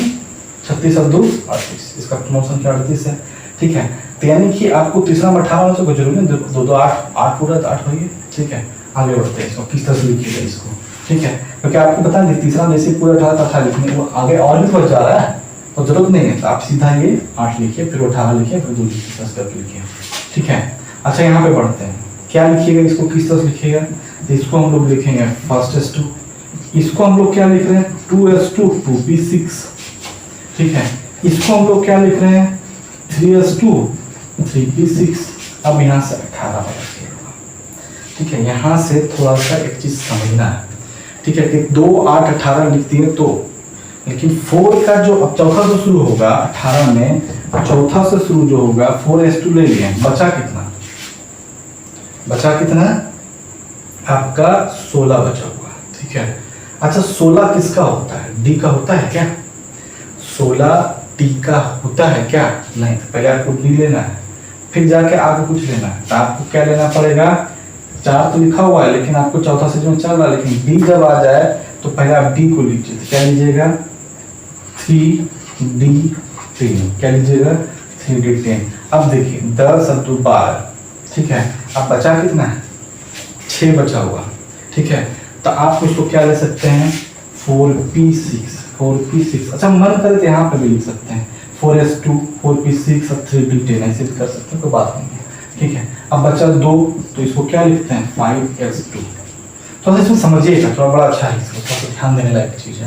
36 अब 2 38, इसका परमाणु संख्या 38 है, ठीक है। तो यानी कि आपको तीसरा में 18 से कोई जरूरी नहीं, 2 2 8 पूरा 8 होइए, ठीक है। आगे बढ़ते हैं, इसको किस तरह से लिखिएगा इसको, ठीक है, क्योंकि आपको पता है तीसरा जैसे पूरा 18 लिखने वो आगे और भी बढ़ जा रहा है, तो जरूरत नहीं है, तो आप सीधा ये 8 लिखिए, फिर 18 लिखिए, फिर 2 लिखिए, 10 करके लिखिए, ठीक है। अच्छा यहाँ पे बढ़ते हैं, क्या लिखिएगा इसको, किस तरह से लिखिएगा, तो इसको हम लोग लिखेंगे फर्स्ट S2, इसको हम लोग क्या लिख रहे हैं 2S2 2p6, ठीक है, इसको हम लोग क्या लिख रहे हैं 3S2 3p6। अब यहाँ से 18 बना, ठीक है, यहाँ से थोड़ा सा एक चीज समझना है, ठीक है, कि 2 8 18 लिखती है तो, लेकिन 4 का जो अब चौथा से शुरू होगा 18 में, चौथा से शुरू जो होगा 4S2 ले लिए, बचा कितना, बचा कितना आपका 16 बचा हुआ, ठीक है। अच्छा 16 किसका होता है, D का होता है क्या, 16 D का होता है क्या, नहीं, तो पहले आपको D लेना है, फिर जाके आगे कुछ लेना है, तो आपको क्या लेना पड़ेगा, 4 तो लिखा हुआ है लेकिन आपको चौथा से जो चल रहा है, लेकिन D जब आ जाए तो पहले आप D को लीजिए, तो क्या लीजिएगा 3D10, क्या लीजिएगा 3D10। अब देखिए 10 और 2 12, ठीक है, अब बचा कितना है 6 बचा हुआ, ठीक है, तो आप उसको क्या ले सकते हैं 4p6। अच्छा मन करे तो यहाँ पे भी लिख सकते हैं 4S2 4p6 और 3D10, ऐसे भी कर सकते हैं, कोई बात नहीं है, ठीक है। अब बचा 2, तो इसको क्या लिखते हैं 5S2। तो इसमें समझिएगा, थोड़ा बड़ा अच्छा है, इसको थोड़ा ध्यान देने लायक चीज़ है,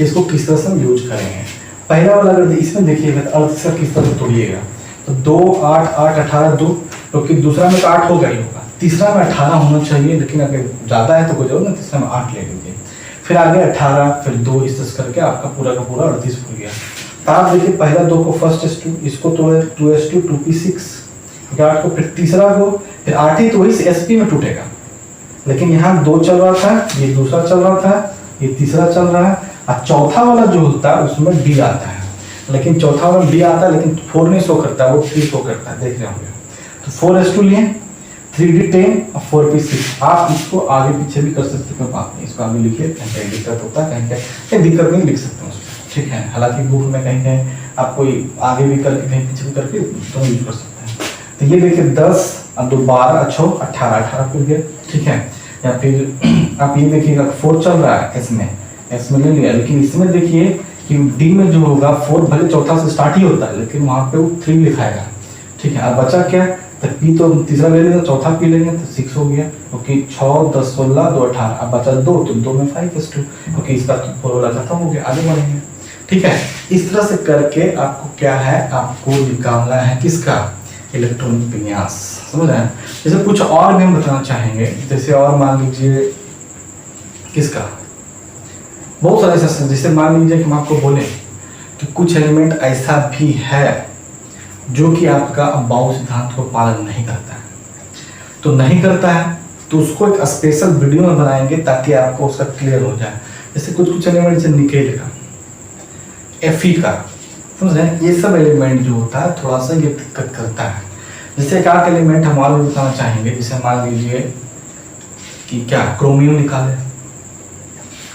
इसको किस तरह से हम यूज करेंगे। पहला वाला अगर इसमें देखिएगा तो अर्थ से किस तरह से तोड़िएगा, तो 2 8 8 18 2, क्योंकि दूसरा में तो 8 होगा ही होगा, तीसरा में 18 होना चाहिए, लेकिन अगर ज़्यादा है तो कोई जरूर ना, तीसरा में 8 ले लीजिए, फिर आगे 18, फिर 2, इस तरह करके आपका पूरा का पूरा 38 हो गया। तो आप देखिए पहला 2 को फर्स्ट S2, इसको तोड़े 2S2 2p6, 8 को, फिर तीसरा को, फिर 8 ही तो वही SP में टूटेगा, लेकिन यहाँ 2 चल रहा था, ये दूसरा चल रहा था, ये तीसरा चल रहा है, और चौथा वाला जो होता है उसमें D आता है, लेकिन चौथा वाला D आता है लेकिन 4 नहीं शो करता, वो 3 शो करता है, देख रहे होंगे। तो 4S2 लिए, 3D10 और 4p6, आप इसको आगे पीछे भी कर सकते, कोई बात नहीं, इसको आगे लिखिए, कहीं दिक्कत होता है, कहीं दिक्कत नहीं लिख सकते हैं उसमें, ठीक है। हालांकि बुक में कहीं आप कोई आगे भी करके कहीं पीछे भी करके दोनों यूज कर सकते हैं। तो ये देखिए 10 और 2 12 6 18 खुल गया, ठीक है। या फिर आप ये देखिएगा 4 चल रहा है इसमें ले लिया, लेकिन इसमें देखिए कि D में जो होगा 4 भले चौथा से स्टार्ट ही होता है, लेकिन वहाँ पे वो 3 लिखाएगा, ठीक है। अब बचा क्या तो पी तो तीसरा ले लेंगे, चौथा पी लेंगे तो 6 हो गया, क्योंकि 6 10 16 2 18, अब बचा 2 तो 2 में 5:2, क्योंकि इसका फॉर्मूला खत्म हो गया, आगे बढ़ेंगे। ठीक है, इस तरह से करके आपको क्या है, आपको निकालना है किसका, इलेक्ट्रॉनिक विन्यास, समझ रहे हैं। जैसे कुछ और भी हम बताना चाहेंगे, जैसे और मान लीजिए किसका, बहुत सारे ऐसे, जैसे मान लीजिए कि हम आपको बोले कि कुछ एलिमेंट ऐसा भी है जो कि आपका अबाउ सिद्धांत को पालन नहीं करता है, तो नहीं करता है तो उसको एक स्पेशल वीडियो में बनाएंगे ताकि आपको उसका क्लियर हो जाए। जैसे कुछ एलिमेंट, जैसे निकेल का, Fe का, समझ रहे हैं, ये सब एलिमेंट जो होता है थोड़ा सा ये दिक्कत करता है। जैसे एक आध एलिमेंट हम और बताना चाहेंगे, जैसे मान लीजिए कि क्या, क्रोमियम निकाले,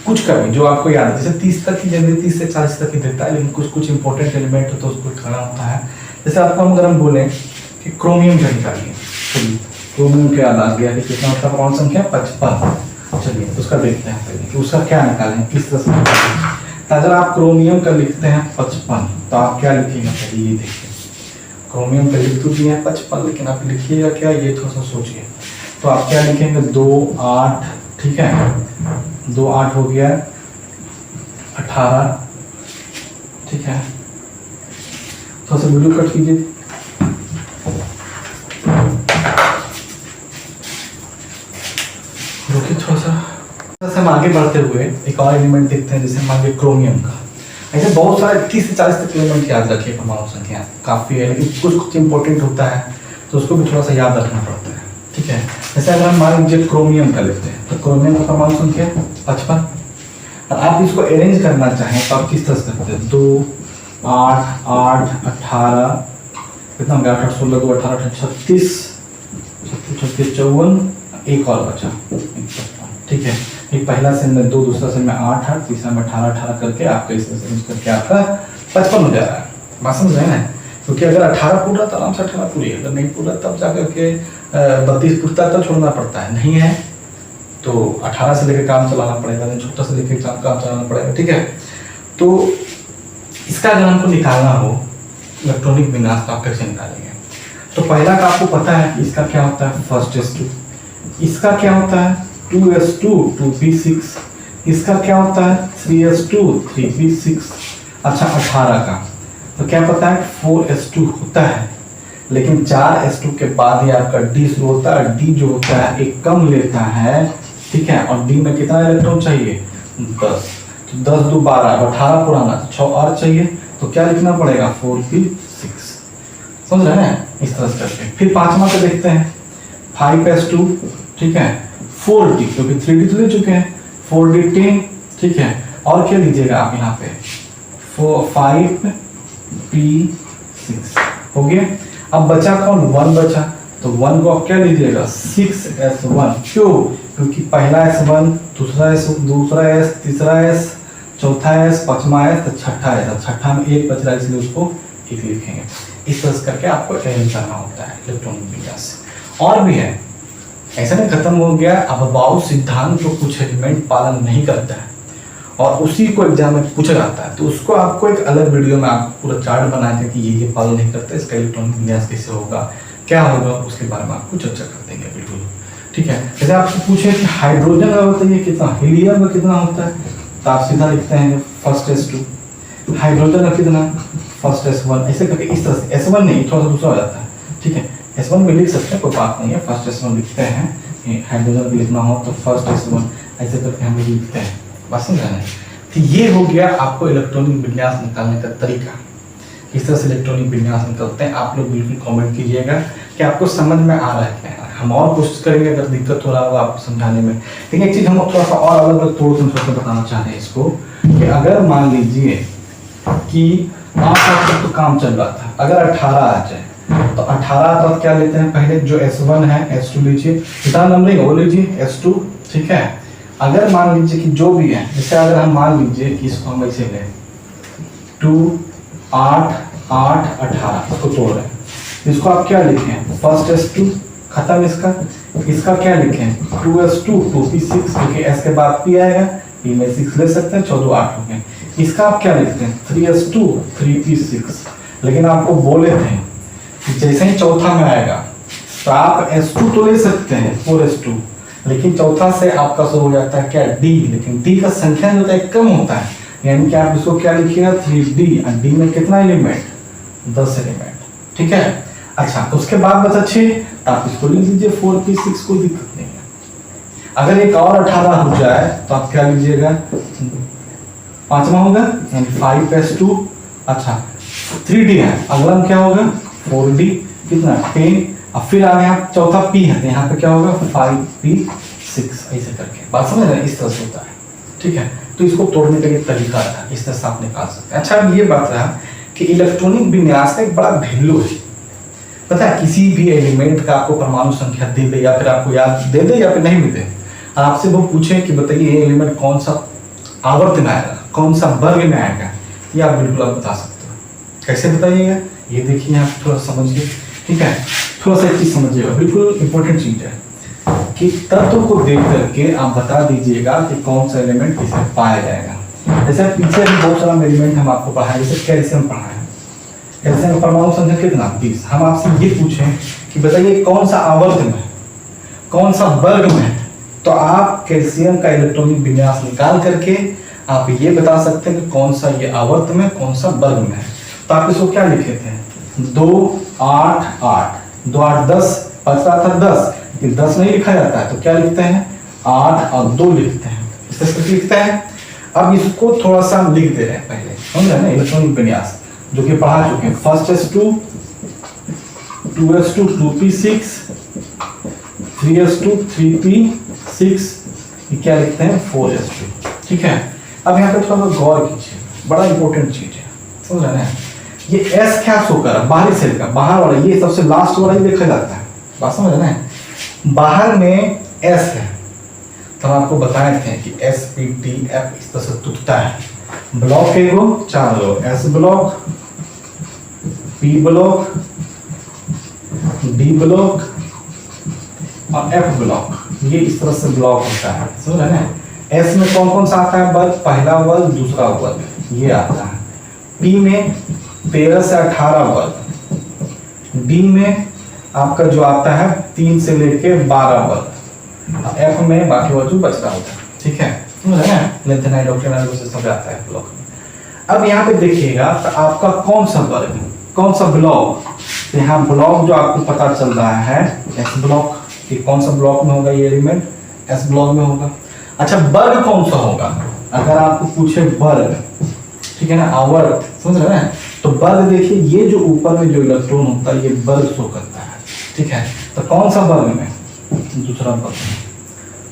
कुछ का भी जो आपको याद है, जैसे 30 तक की जनरली 30 से 40 तक की देता है, लेकिन कुछ कुछ इंपॉर्टेंट एलिमेंट हो तो उसको करना होता है। जैसे आपको अगर हम बोले कि क्रोमियम का निकालिए, चलिए क्रोमियम के याद आ गया कि कितना उसका परमाणु संख्या 55, चलिए उसका देखते हैं पहले कि उसका क्या निकालें, किस तरह से निकालें। तो अगर आप क्रोमियम का लिखते हैं 55 तो आप क्या लिखेंगे, पहले ये देखिए, क्रोमियम का लिख तो दिए हैं 55, लेकिन आप लिखिएगा क्या, ये थोड़ा सा सोचिए। तो आप क्या लिखेंगे, 2 8, ठीक है, 2 8 हो गया 18, ठीक है, थोड़ा सा वीडियो कट कीजिए। रुकिए थोड़ा सा, हम आगे बढ़ते हुए एक और एलिमेंट देखते हैं, जैसे मान लीजिए क्रोमियम का। ऐसे बहुत सारे 30 से 40 तक एलिमेंट याद रखिए, परमाणु संख्या काफी है, लेकिन कुछ कुछ इंपॉर्टेंट होता है तो उसको भी थोड़ा सा याद रखना पड़ता है। ठीक है, जैसे अगर हम मान लीजिए क्रोमियम का लेते हैं, तो क्रोमियम का परमाणु संख्या 55, और आप इसको अरेंज करना चाहें तो आप किस तरह से करते हैं, 2 8 8 18, कितना हो गया, 8 16 2 18 36 36 54, एक और बचा 55, ठीक है। एक पहला से में 2, दूसरा से में 8 8, तीसरा में 18 18 करके आपका इस तरह से करके आपका 55 हो जा रहा है। बात समझ रहे हैं, क्योंकि अगर 18 पूरा तो आराम से 18 पूरी, अगर नहीं पूरा तब जाकर के 32 पूरता तब छोड़ना पड़ता है, नहीं है तो 18 से लेकर काम चलाना पड़ेगा, नहीं छोटा से लेकर काम चलाना पड़ेगा। ठीक है, तो इसका अगर हमको निकालना हो इलेक्ट्रॉनिक विन्यास, तो आप कैसे निकालेंगे। तो पहला का आपको पता है इसका क्या होता है, फर्स्ट S2, इसका क्या होता है 2s2 2p6, इसका क्या होता है 3s2 3p6। अच्छा 18 का तो क्या पता है 4s2 होता है, लेकिन 4s2 के बाद ही आपका d शुरू होता है, d जो होता है एक कम लेता है, ठीक है, और d में कितना इलेक्ट्रॉन चाहिए 10, तो 10 2 12, 18 पुराना तो 6 और चाहिए, तो क्या लिखना पड़ेगा 4p6, समझ रहे हैं, इस तरह से करके। फिर पांचवा को देखते हैं 5s2, ठीक है, 4d, क्योंकि 3d तो ले चुके हैं, 4d 10, ठीक है, और क्या लीजिएगा आप यहाँ पे 5p6 हो गया। अब बचा कौन, 1 बचा, तो 1 को आप क्या लीजिएगा 6s1, क्यों, क्योंकि पहला s1, दूसरा s, तीसरा s, चौथा s, पांचवा s, तो छठा s, छठा में 1 बच रहा है इसलिए उसको 1 लिखेंगे। इस तरह से करके आपको अरेंज करना होता है इलेक्ट्रॉनिक विन्यास। और भी है, ऐसा नहीं खत्म हो गया, अब अबाउ सिद्धांत जो कुछ एलिमेंट पालन नहीं करता है और उसी को एग्जाम में पूछा जाता है, तो उसको आपको एक अलग वीडियो में आप पूरा चार्ट बनाए थे कि ये पालन नहीं करता, इसका इलेक्ट्रॉनिक विन्यास कैसे होगा, क्या होगा, उसके बारे में आपको चर्चा कर देंगे बिल्कुल। ठीक है, जैसे आपसे पूछे कि हाइड्रोजन का बताइए कितना, हीलियम में कितना होता है, तो आप सीधा लिखते हैं फर्स्ट S2, हाइड्रोजन का कितना फर्स्ट S1, ऐसे करके इस तरह से S1 नहीं, थोड़ा सा दूसरा हो जाता है। ठीक है, S1 में लिख सकते हैं, कोई बात नहीं है, फर्स्ट S1 लिखते हैं, हाइड्रोजन भी लिखना हो तो फर्स्ट S1, ऐसे करके हम लोग लिखते हैं, बात समझ रहे हैं। तो ये हो गया आपको इलेक्ट्रॉनिक विन्यास निकालने का तरीका, किस तरह से इलेक्ट्रॉनिक विन्यास निकलते हैं। आप लोग बिल्कुल कमेंट कीजिएगा कि आपको समझ में आ रहा है क्या, हम और कोशिश करेंगे अगर दिक्कत हो रहा होगा आपको समझाने में। लेकिन एक चीज हम थोड़ा सा और अलग अलग तौर से बताना चाह रहे हैं इसको, कि अगर मान लीजिए कि आप तो काम चल रहा था, अगर 18 आ जाए तो 18 तो क्या लेते हैं, पहले जो S1 है S2 लीजिए, कितना नंबरिंग वो लीजिए S2, ठीक है। अगर मान लीजिए कि जो भी है, जैसे अगर हम मान लीजिए कि इसको हम ऐसे लें 2 8 8 18, इसको तोड़ रहे हैं, इसको आप क्या लिखें फर्स्ट S2, खत्म इसका क्या लिखें 2s2 2p6, क्योंकि s के बाद p आएगा, p में 6 ले सकते हैं, 14 8 हो गए। इसका आप क्या लिखते हैं 3s2 3p6, लेकिन आपको बोले थे कि जैसे ही चौथा में आएगा तो आप S2 तो ले सकते हैं 4S2, लेकिन चौथा से आपका शुरू हो जाता है क्या D, लेकिन D का संख्या जो होता है कम होता है, यानी कि आप इसको क्या लिखिएगा 3D, और D में कितना एलिमेंट 10 एलिमेंट, ठीक है। अच्छा उसके बाद बचा 6, आप इसको लिख लीजिए 4P6, कोई दिक्कत नहीं है। अगर एक और 18 हो जाए तो आप क्या लीजिएगा, पांचवा होगा यानी 5S2। अच्छा 3D है, अगला क्या होगा 4D, कितना 10, और फिर आगे आप चौथा P है तो यहाँ पे क्या होगा 5P6, ऐसे करके बात समझ रहे हैं, इस तरह से होता है, ठीक है। तो इसको तोड़ने का एक तरीका है, इस तरह से आप निकाल सकते हैं। अच्छा अब ये बात रहा कि इलेक्ट्रॉनिक विन्यास का एक बड़ा वैल्यू है, पता है किसी भी एलिमेंट का आपको परमाणु संख्या दे दे या फिर आपको याद दे दे या फिर नहीं भी दे, आपसे वो पूछे कि बताइए ये एलिमेंट कौन सा आवर्त में आएगा, कौन सा वर्ग में आएगा, ये आप बिल्कुल आप बता सकते हो। कैसे बताइएगा, ये देखिए आप थोड़ा समझिए, ठीक है। थोड़ा सा एक चीज समझिएगा, बिल्कुल इंपॉर्टेंट चीज है कि तत्व को देख करके आप बता दीजिएगा कि कौन सा एलिमेंट किसे पाया जाएगा। जैसे पीछे भी बहुत सारा एलिमेंट हम आपको पढ़ाए, जैसे कैल्शियम पढ़ा है, कैल्शियम का परमाणु संख्या कितना 20। हम आपसे ये पूछें कि बताइए कौन सा आवर्त में, कौन सा वर्ग में, तो आप कैल्शियम का इलेक्ट्रॉनिक विन्यास निकाल करके आप ये बता सकते हैं कि कौन सा ये आवर्त में, कौन सा वर्ग में है। तो आप इसको क्या लिखे थे 2 8 8, 2 8 10, बच रहा था 10, लेकिन 10 नहीं लिखा जाता है तो क्या लिखते हैं 8 और 2 लिखते हैं, इस तरह से लिखते हैं। अब इसको थोड़ा सा हम लिख दे रहे हैं, पहले समझ रहे हैं ना इलेक्ट्रॉनिक विन्यास जो कि पढ़ा चुके हैं, 1S2 2S2 2P6 3S2 3P6, क्या लिखते हैं 4S2, ठीक है। अब यहाँ पे थोड़ा सा गौर कीजिए, बड़ा इंपॉर्टेंट चीज है, समझ रहे हैं। ये S क्या शो कर रहा है, बाहरी सेल का, बाहर वाला, ये सबसे लास्ट वाला ही देखा जाता है, बात समझ रहे हैं। बाहर में S है, तो हम आपको बताए थे कि SPTF इस तरह से टूटता है। ब्लॉक है वो 4 लोग, S block, P block, D block और F ब्लॉक, ये इस तरह से ब्लॉक होता है, समझ रहे हैं। S में कौन कौन सा आता है वर्ग, पहला वर्ग दूसरा वर्ग, ये आता है। P में 13 से 18 वर्ग, D में आपका जो आता है 3 से लेके 12 वर्ग, F में बाकी वर्ग जो बच रहा होता है, ठीक है, समझ रहे हैं। लेंथेनाइड ऑक्टेनाइड से सब आता है ब्लॉक में। अब यहाँ पे देखिएगा तो आपका कौन सा वर्ग, कौन सा ब्लॉक, तो यहाँ ब्लॉक जो आपको पता चल रहा है S ब्लॉक, कि कौन सा ब्लॉक में होगा ये एलिमेंट, S ब्लॉक में होगा। अच्छा वर्ग कौन सा होगा, अगर आपको पूछे वर्ग, ठीक है ना, आवर्त, समझ रहे हैं। तो वर्ग देखिए, ये जो ऊपर में जो इलेक्ट्रॉन होता है ये वर्ग शो करता है, ठीक है। तो कौन सा वर्ग में, दूसरा वर्ग में,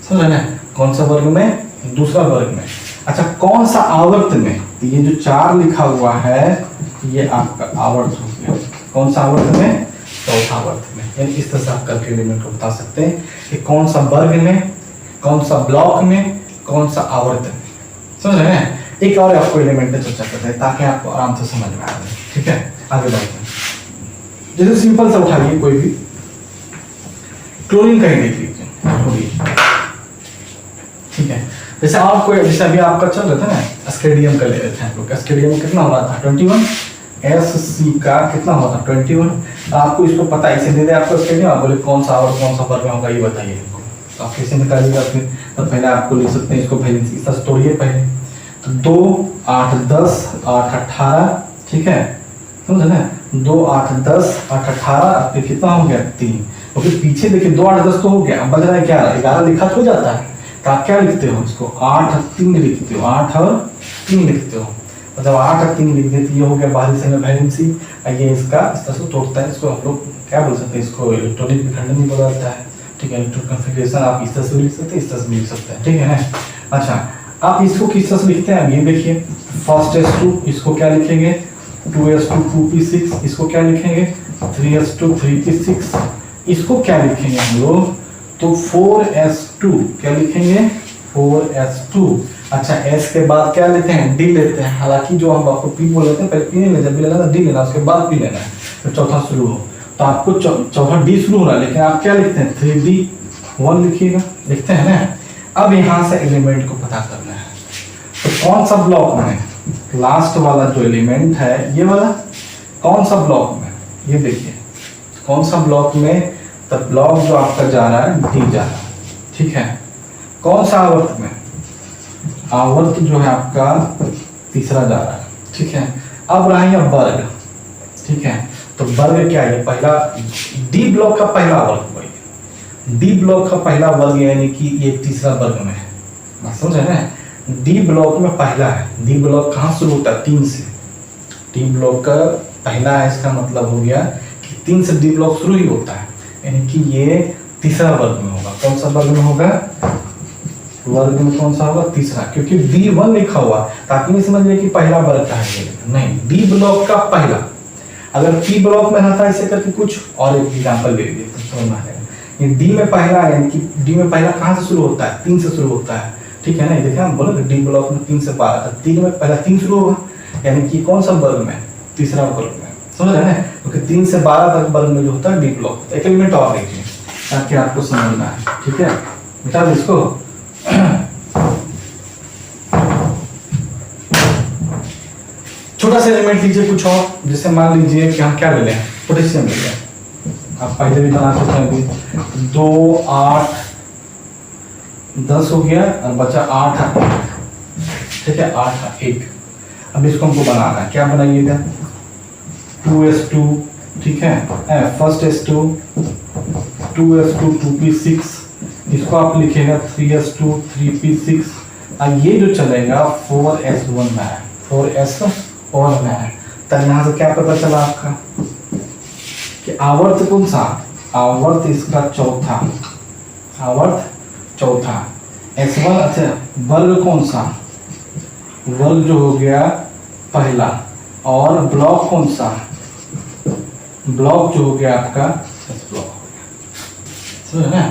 समझ रहे हैं, कौन सा वर्ग में, दूसरा वर्ग में। अच्छा कौन सा आवर्त में, तो ये जो 4 लिखा हुआ है ये आपका आवर्त हो गया, कौन सा आवर्त में, चौथा आवर्त में। यानी इस तरह से आप करके एलिमेंट को बता सकते हैं कि कौन सा वर्ग में, कौन सा ब्लॉक में, कौन सा आवर्त में, समझ रहे हैं। एक और आपको एलिमेंट पे चर्चा करते हैं ताकि आपको आराम से समझ में आ जाए, ठीक है। आगे बढ़ते हैं, जैसे सिंपल सा उठाइए कोई भी क्लोरीन का ही देख लीजिए, ठीक है। जैसे आपको, जैसे अभी आपका चल रहा था ना एस्केडियम का ले रहे थे हम लोग, एस्केडियम कितना हो रहा था 21, SC का कितना होता है 21। आपको इसको पता है, इसे दे दे आपको एस्केडियम, आप बोले कौन सा और कौन सा वर्ग में होगा ये बताइए हमको, तो आप कैसे निकालिएगा फिर। तो पहले आपको लिख सकते हैं इसको, पहले इस तरह से तोड़िए पहले, तो 2 8 10 8 18, ठीक है, समझे ना, 2 8 10 8 18, फिर कितना हो गया 3, और फिर पीछे देखिए 2 8 10 तो हो गया, अब बच रहा है क्या 11 लिखा हो जाता है, तो आप क्या लिखते हो इसको 8 और 3 लिखते हो, 8 और 3 लिखते हो, मतलब 8 और 3 लिख देते, ये हो गया बाहरी सेल में वैलेंसी। ये इसका इस तरह से तोड़ता है, इसको हम लोग क्या बोल सकते हैं, इसको इलेक्ट्रॉनिक विखंडन भी बोला जाता है, ठीक है। इलेक्ट्रॉनिक कॉन्फ़िगरेशन आप इस तरह से लिख सकते हैं, इस तरह से लिख सकते हैं, ठीक है ना। अच्छा आप इसको किस तरह से लिखते हैं, ये देखिए 1S2 इसको क्या लिखेंगे 2S2 2P6, इसको क्या लिखेंगे 3S2 3P6, इसको क्या लिखेंगे हम लोग, तो 4S2 क्या लिखेंगे 4S2। अच्छा S के बाद क्या लेते हैं D लेते हैं, हालांकि जो हम आपको P बोल लेते हैं पहले P नहीं लेते, जब भी लेना था D लेना, उसके बाद P लेना है, फिर चौथा शुरू हो, तो आपको चौथा D शुरू हो रहा है, लेकिन आप क्या लिखते हैं 3D1 लिखिएगा, लिखते हैं ना। अब यहाँ से एलिमेंट को पता करना है, तो कौन सा ब्लॉक में लास्ट वाला जो एलिमेंट है ये वाला, कौन सा ब्लॉक में, ये देखिए कौन सा ब्लॉक में, तो ब्लॉक जो आपका जा रहा है डी जा रहा है, ठीक है। कौन सा आवर्त में? आवर्त जो है आपका तीसरा जा रहा है, ठीक है। अब रहा है वर्ग, ठीक है। तो वर्ग क्या है? पहला डी ब्लॉक का पहला वर्ग, डी ब्लॉक का पहला वर्ग यानी कि ये तीसरा वर्ग में है, बात समझ है ना। डी ब्लॉक में पहला है, डी ब्लॉक कहाँ शुरू होता है? 3 से। डी ब्लॉक का पहला है, इसका मतलब हो गया कि 3 से डी ब्लॉक शुरू ही होता है, यानी कि ये तीसरा वर्ग में होगा। कौन सा वर्ग में होगा? वर्ग में कौन सा होगा? तीसरा, क्योंकि D1 लिखा हुआ, ताकि नहीं समझ कि पहला वर्ग का है, नहीं, डी ब्लॉक का पहला। अगर पी ब्लॉक में रहता ऐसे करके कुछ और एक एग्जांपल दे दिए तो समझ में आएगा। डी में पहला है, यानी कि डी में पहला कहाँ से शुरू होता है? 3 से शुरू होता है, ठीक है ना। देखिए हम बोले डी ब्लॉक में 3 से 12 तक, 3 में पहला 3 शुरू होगा, यानी कि कौन सा वर्ग में? तीसरा वर्ग में, समझ रहे हैं। क्योंकि 3 से 12 तक वर्ग में जो होता है डी ब्लॉक। एक एलिमेंट और देखिए ताकि आपको समझना है, ठीक है। बता दो इसको। छोटा सा एलिमेंट लीजिए कुछ और, जैसे मान लीजिए कि हम क्या ले लें? पोटेशियम ले लें। आप पहले भी बना सकते हैं, अभी 2 8 10 हो गया और बचा 8, ठीक है। 8 1। अब इसको हमको बनाना है, क्या बनाइएगा? 2s2, ठीक है। फर्स्ट s2 2s2 2p6, इसको आप लिखेगा 3s2 3p6। अब ये जो चलेगा 4s1 में है, 4s1 में है। तब यहाँ से क्या पता चला आपका कि आवर्त कौन सा? आवर्त इसका चौथा, आवर्त चौथा। S1, अच्छा वर्ग कौन सा? वर्ग जो हो गया पहला। और ब्लॉक कौन सा? ब्लॉक जो हो गया आपका S ब्लॉक हो गया, समझे ना।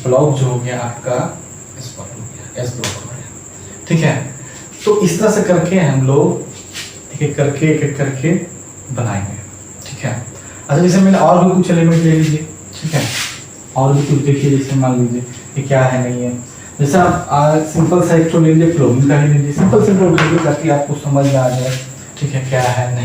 ब्लॉक जो हो गया आपका S ब्लॉक हो गया, S ब्लॉक हो गया, ठीक है। तो इस तरह से करके हम लोग एक एक करके बनाएंगे, ठीक है। अच्छा जैसे मैंने और भी कुछ एलिमेंट ले लीजिए, ठीक है। और भी कुछ देखिए, जैसे मान लीजिए ये क्या है नहीं है। जैसे आप सिंपल सा एक तो ले लीजिए, फ्लोरीन का ही लीजिए, सिंपल उठाइए ताकि आपको समझ में आ जाए, ठीक है, क्या है नहीं।